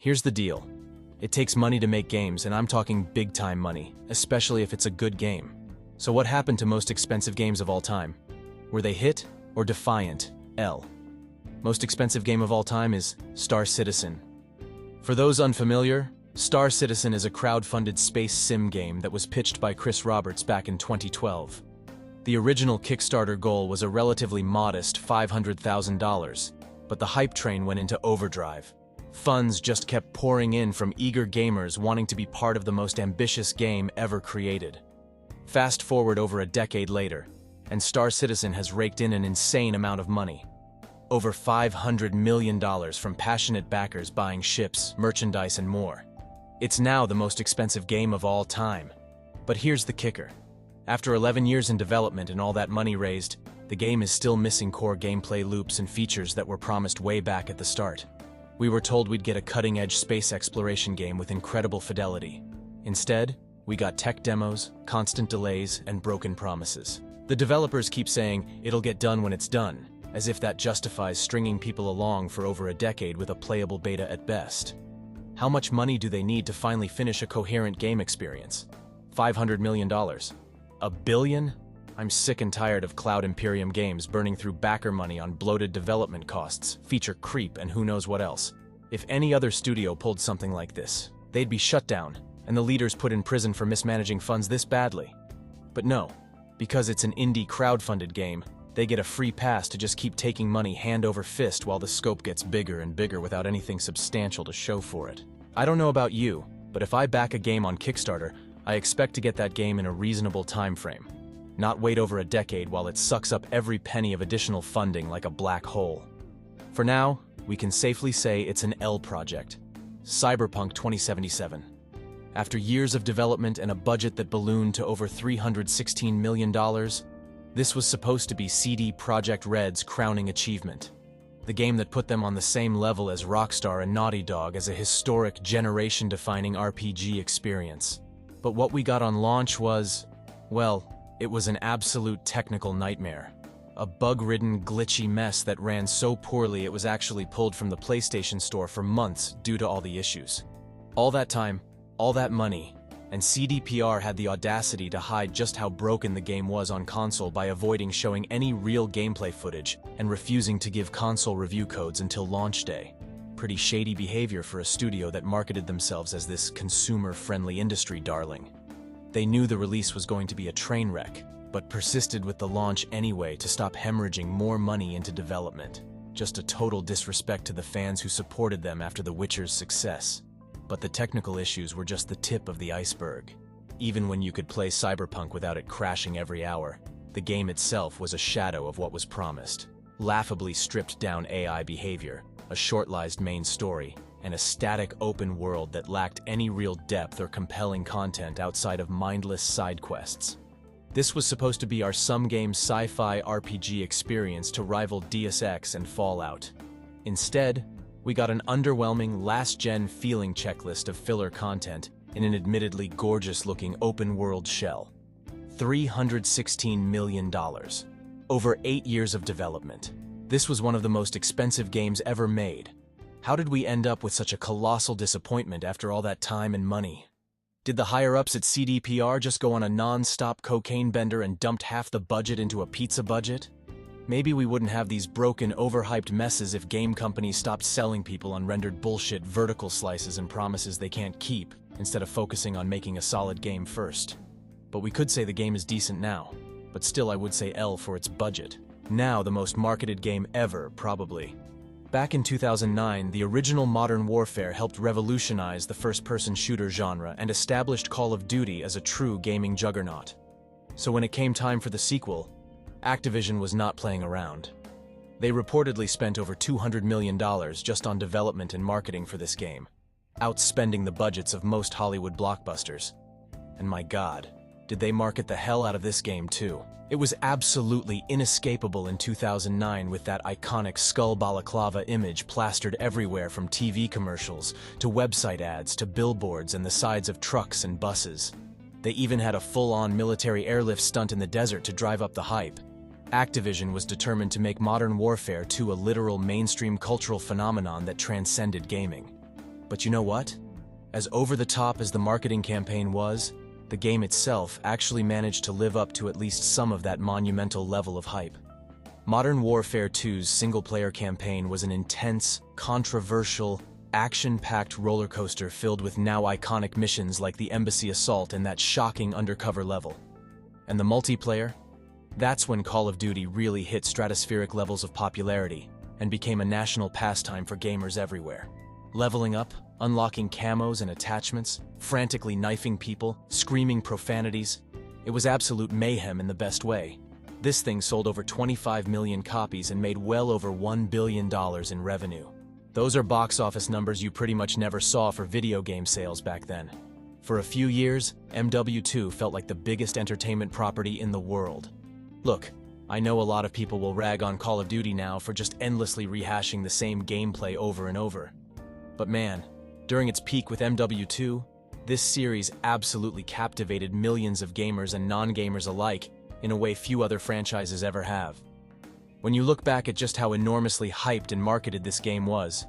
Here's the deal. It takes money to make games, and I'm talking big-time money, especially if it's a good game. So what happened to most expensive games of all time? Were they hit or defiant? L. Most expensive game of all time is Star Citizen. For those unfamiliar, Star Citizen is a crowd-funded space sim game that was pitched by Chris Roberts back in 2012. The original Kickstarter goal was a relatively modest $500,000, but the hype train went into overdrive. Funds just kept pouring in from eager gamers wanting to be part of the most ambitious game ever created. Fast forward over a decade later, and Star Citizen has raked in an insane amount of money. Over $500 million from passionate backers buying ships, merchandise, and more. It's now the most expensive game of all time. But here's the kicker. After 11 years in development and all that money raised, the game is still missing core gameplay loops and features that were promised way back at the start. We were told we'd get a cutting-edge space exploration game with incredible fidelity. Instead, we got tech demos, constant delays, and broken promises. The developers keep saying it'll get done when it's done, as if that justifies stringing people along for over a decade with a playable beta at best. How much money do they need to finally finish a coherent game experience? $500 million? $1 billion? I'm sick and tired of Cloud Imperium games burning through backer money on bloated development costs, feature creep, and who knows what else. If any other studio pulled something like this, they'd be shut down, and the leaders put in prison for mismanaging funds this badly. But no, because it's an indie crowd-funded game, they get a free pass to just keep taking money hand over fist while the scope gets bigger and bigger without anything substantial to show for it. I don't know about you, but if I back a game on Kickstarter, I expect to get that game in a reasonable time frame. Not wait over a decade while it sucks up every penny of additional funding like a black hole. For now, we can safely say it's an L project. Cyberpunk 2077. After years of development and a budget that ballooned to over $316 million, this was supposed to be CD Projekt Red's crowning achievement. The game that put them on the same level as Rockstar and Naughty Dog as a historic, generation-defining RPG experience. But what we got on launch was, well, it was an absolute technical nightmare. A bug-ridden, glitchy mess that ran so poorly it was actually pulled from the PlayStation Store for months due to all the issues. All that time, all that money, and CDPR had the audacity to hide just how broken the game was on console by avoiding showing any real gameplay footage and refusing to give console review codes until launch day. Pretty shady behavior for a studio that marketed themselves as this consumer-friendly industry darling. They knew the release was going to be a train wreck, but persisted with the launch anyway to stop hemorrhaging more money into development. Just a total disrespect to the fans who supported them after The Witcher's success. But the technical issues were just the tip of the iceberg. Even when you could play Cyberpunk without it crashing every hour, the game itself was a shadow of what was promised. Laughably stripped-down AI behavior, a short-lived main story, and a static open world that lacked any real depth or compelling content outside of mindless side quests. This was supposed to be our some games sci-fi RPG experience to rival Deus Ex and Fallout. Instead, we got an underwhelming last-gen feeling checklist of filler content in an admittedly gorgeous-looking open-world shell. $316 million. Over 8 years of development. This was one of the most expensive games ever made. How did we end up with such a colossal disappointment after all that time and money? Did the higher-ups at CDPR just go on a non-stop cocaine bender and dumped half the budget into a pizza budget? Maybe we wouldn't have these broken, overhyped messes if game companies stopped selling people unrendered bullshit vertical slices and promises they can't keep, instead of focusing on making a solid game first. But we could say the game is decent now, but still I would say L for its budget. Now the most marketed game ever, probably. Back in 2009, the original Modern Warfare helped revolutionize the first-person shooter genre and established Call of Duty as a true gaming juggernaut. So when it came time for the sequel, Activision was not playing around. They reportedly spent over $200 million just on development and marketing for this game, outspending the budgets of most Hollywood blockbusters. And my God, did they market the hell out of this game too. It was absolutely inescapable in 2009 with that iconic skull balaclava image plastered everywhere from TV commercials to website ads to billboards and the sides of trucks and buses. They even had a full-on military airlift stunt in the desert to drive up the hype. Activision was determined to make Modern Warfare 2 a literal mainstream cultural phenomenon that transcended gaming. But you know what? As over-the-top as the marketing campaign was, the game itself actually managed to live up to at least some of that monumental level of hype. Modern Warfare 2's single-player campaign was an intense, controversial, action-packed roller coaster filled with now iconic missions like the Embassy Assault and that shocking undercover level. And the multiplayer? That's when Call of Duty really hit stratospheric levels of popularity and became a national pastime for gamers everywhere. Leveling up, unlocking camos and attachments, frantically knifing people, screaming profanities. It was absolute mayhem in the best way. This thing sold over 25 million copies and made well over $1 billion in revenue. Those are box office numbers you pretty much never saw for video game sales back then. For a few years, MW2 felt like the biggest entertainment property in the world. Look, I know a lot of people will rag on Call of Duty now for just endlessly rehashing the same gameplay over and over. But man, during its peak with MW2, this series absolutely captivated millions of gamers and non-gamers alike in a way few other franchises ever have. When you look back at just how enormously hyped and marketed this game was,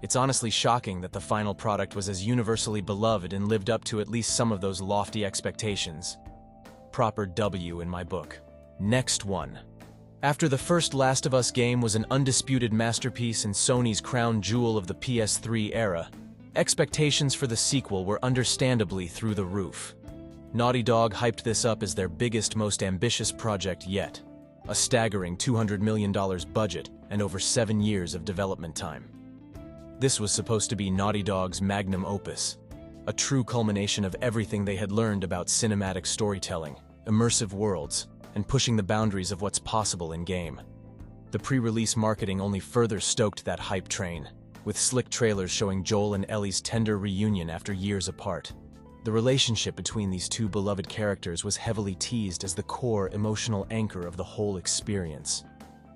it's honestly shocking that the final product was as universally beloved and lived up to at least some of those lofty expectations. Proper W in my book. Next one. After the first Last of Us game was an undisputed masterpiece and Sony's crown jewel of the PS3 era, expectations for the sequel were understandably through the roof. Naughty Dog hyped this up as their biggest, most ambitious project yet. A staggering $200 million budget and over 7 years of development time. This was supposed to be Naughty Dog's magnum opus, a true culmination of everything they had learned about cinematic storytelling, immersive worlds, and pushing the boundaries of what's possible in-game. The pre-release marketing only further stoked that hype train, with slick trailers showing Joel and Ellie's tender reunion after years apart. The relationship between these two beloved characters was heavily teased as the core emotional anchor of the whole experience.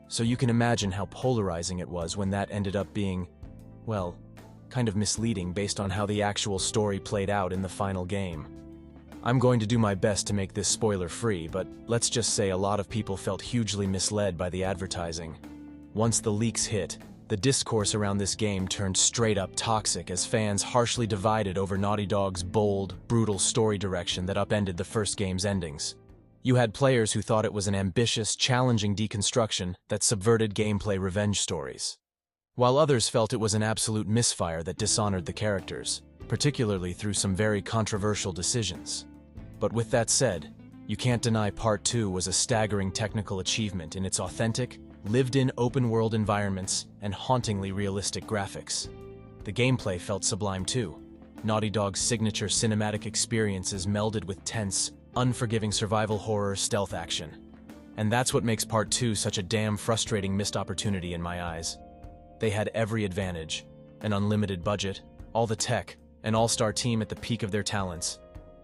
So you can imagine how polarizing it was when that ended up being, well, kind of misleading based on how the actual story played out in the final game. I'm going to do my best to make this spoiler-free, but let's just say a lot of people felt hugely misled by the advertising. Once the leaks hit, the discourse around this game turned straight-up toxic as fans harshly divided over Naughty Dog's bold, brutal story direction that upended the first game's endings. You had players who thought it was an ambitious, challenging deconstruction that subverted gameplay revenge stories, while others felt it was an absolute misfire that dishonored the characters, particularly through some very controversial decisions. But with that said, you can't deny Part 2 was a staggering technical achievement in its authentic, lived-in open-world environments and hauntingly realistic graphics. The gameplay felt sublime too. Naughty Dog's signature cinematic experiences melded with tense, unforgiving survival horror stealth action. And that's what makes Part 2 such a damn frustrating missed opportunity in my eyes. They had every advantage, an unlimited budget, all the tech, an all-star team at the peak of their talents.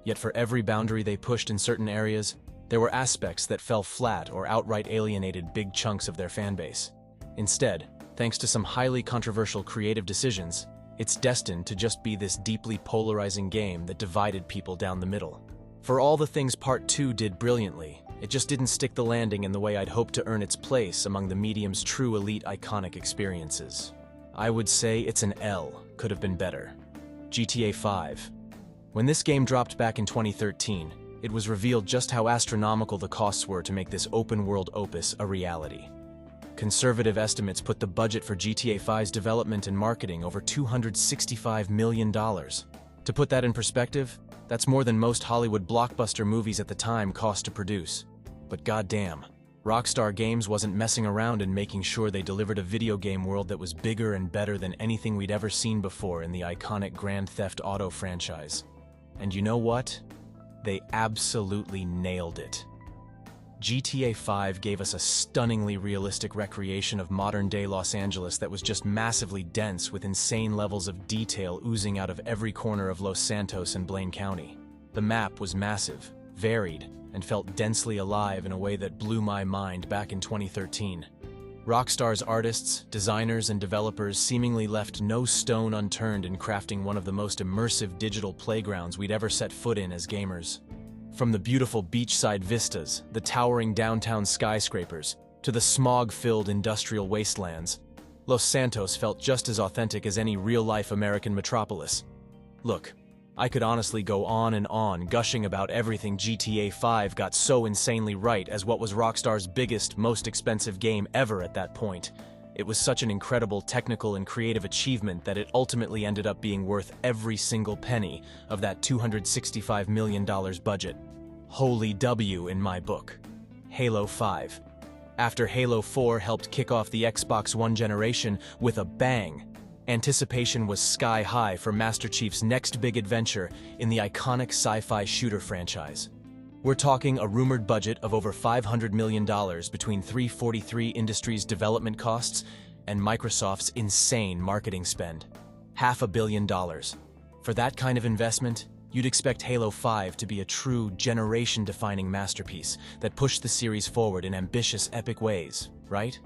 Yet for every boundary they pushed in certain areas, there were aspects that fell flat or outright alienated big chunks of their fanbase. Instead, thanks to some highly controversial creative decisions, it's destined to just be this deeply polarizing game that divided people down the middle. For all the things Part 2 did brilliantly, it just didn't stick the landing in the way I'd hoped to earn its place among the medium's true elite iconic experiences. I would say it's an L, could have been better. GTA 5. When this game dropped back in 2013, it was revealed just how astronomical the costs were to make this open-world opus a reality. Conservative estimates put the budget for GTA 5's development and marketing over $265 million. To put that in perspective, that's more than most Hollywood blockbuster movies at the time cost to produce. But goddamn, Rockstar Games wasn't messing around and making sure they delivered a video game world that was bigger and better than anything we'd ever seen before in the iconic Grand Theft Auto franchise. And you know what? They absolutely nailed it. GTA 5 gave us a stunningly realistic recreation of modern-day Los Angeles that was just massively dense with insane levels of detail oozing out of every corner of Los Santos and Blaine County. The map was massive, varied, and felt densely alive in a way that blew my mind back in 2013. Rockstar's artists, designers, and developers seemingly left no stone unturned in crafting one of the most immersive digital playgrounds we'd ever set foot in as gamers. From the beautiful beachside vistas, the towering downtown skyscrapers, to the smog-filled industrial wastelands, Los Santos felt just as authentic as any real-life American metropolis. Look, I could honestly go on and on gushing about everything GTA 5 got so insanely right as what was Rockstar's biggest, most expensive game ever at that point. It was such an incredible technical and creative achievement that it ultimately ended up being worth every single penny of that $265 million budget. Holy W in my book. Halo 5. After Halo 4 helped kick off the Xbox One generation with a bang, anticipation was sky high for Master Chief's next big adventure in the iconic sci-fi shooter franchise. We're talking a rumored budget of over $500 million between 343 Industries' development costs and Microsoft's insane marketing spend. $500 million. For that kind of investment, you'd expect Halo 5 to be a true generation-defining masterpiece that pushed the series forward in ambitious, epic ways, right?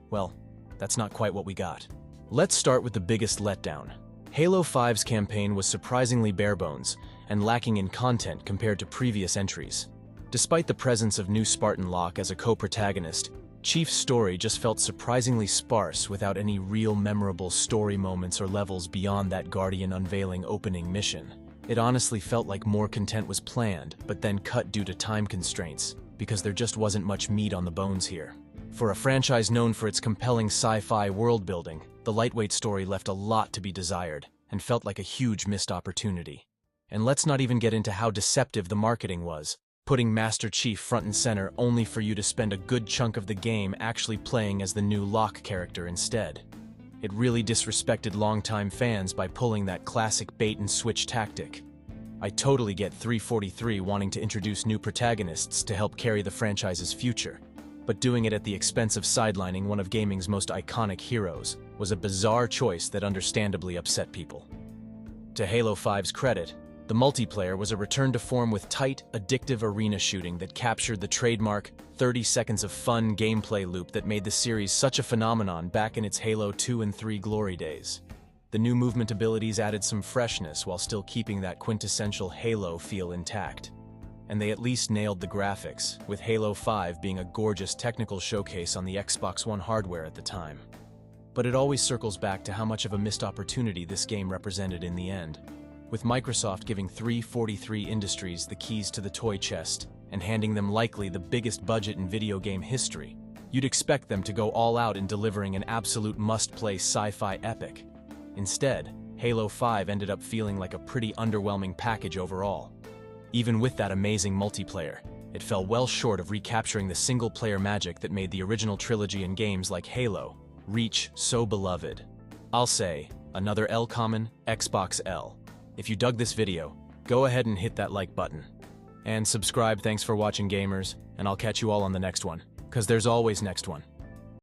Well, that's not quite what we got. Let's start with the biggest letdown. Halo 5's campaign was surprisingly bare-bones and lacking in content compared to previous entries. Despite the presence of new Spartan Locke as a co-protagonist, Chief's story just felt surprisingly sparse without any real memorable story moments or levels beyond that Guardian unveiling opening mission. It honestly felt like more content was planned, but then cut due to time constraints, because there just wasn't much meat on the bones here. For a franchise known for its compelling sci-fi world-building, the lightweight story left a lot to be desired, and felt like a huge missed opportunity. And let's not even get into how deceptive the marketing was, putting Master Chief front and center only for you to spend a good chunk of the game actually playing as the new Locke character instead. It really disrespected longtime fans by pulling that classic bait-and-switch tactic. I totally get 343 wanting to introduce new protagonists to help carry the franchise's future, but doing it at the expense of sidelining one of gaming's most iconic heroes was a bizarre choice that understandably upset people. To Halo 5's credit, the multiplayer was a return to form with tight, addictive arena shooting that captured the trademark 30 seconds of fun gameplay loop that made the series such a phenomenon back in its Halo 2 and 3 glory days. The new movement abilities added some freshness while still keeping that quintessential Halo feel intact. And they at least nailed the graphics, with Halo 5 being a gorgeous technical showcase on the Xbox One hardware at the time. But it always circles back to how much of a missed opportunity this game represented in the end. With Microsoft giving 343 Industries the keys to the toy chest and handing them likely the biggest budget in video game history, you'd expect them to go all out in delivering an absolute must-play sci-fi epic. Instead, Halo 5 ended up feeling like a pretty underwhelming package overall. Even with that amazing multiplayer, it fell well short of recapturing the single-player magic that made the original trilogy in games like Halo Reach so beloved. I'll say, another L common, Xbox L. If you dug this video, go ahead and hit that like button. And subscribe. Thanks for watching, gamers, and I'll catch you all on the next one, 'cause there's always next one.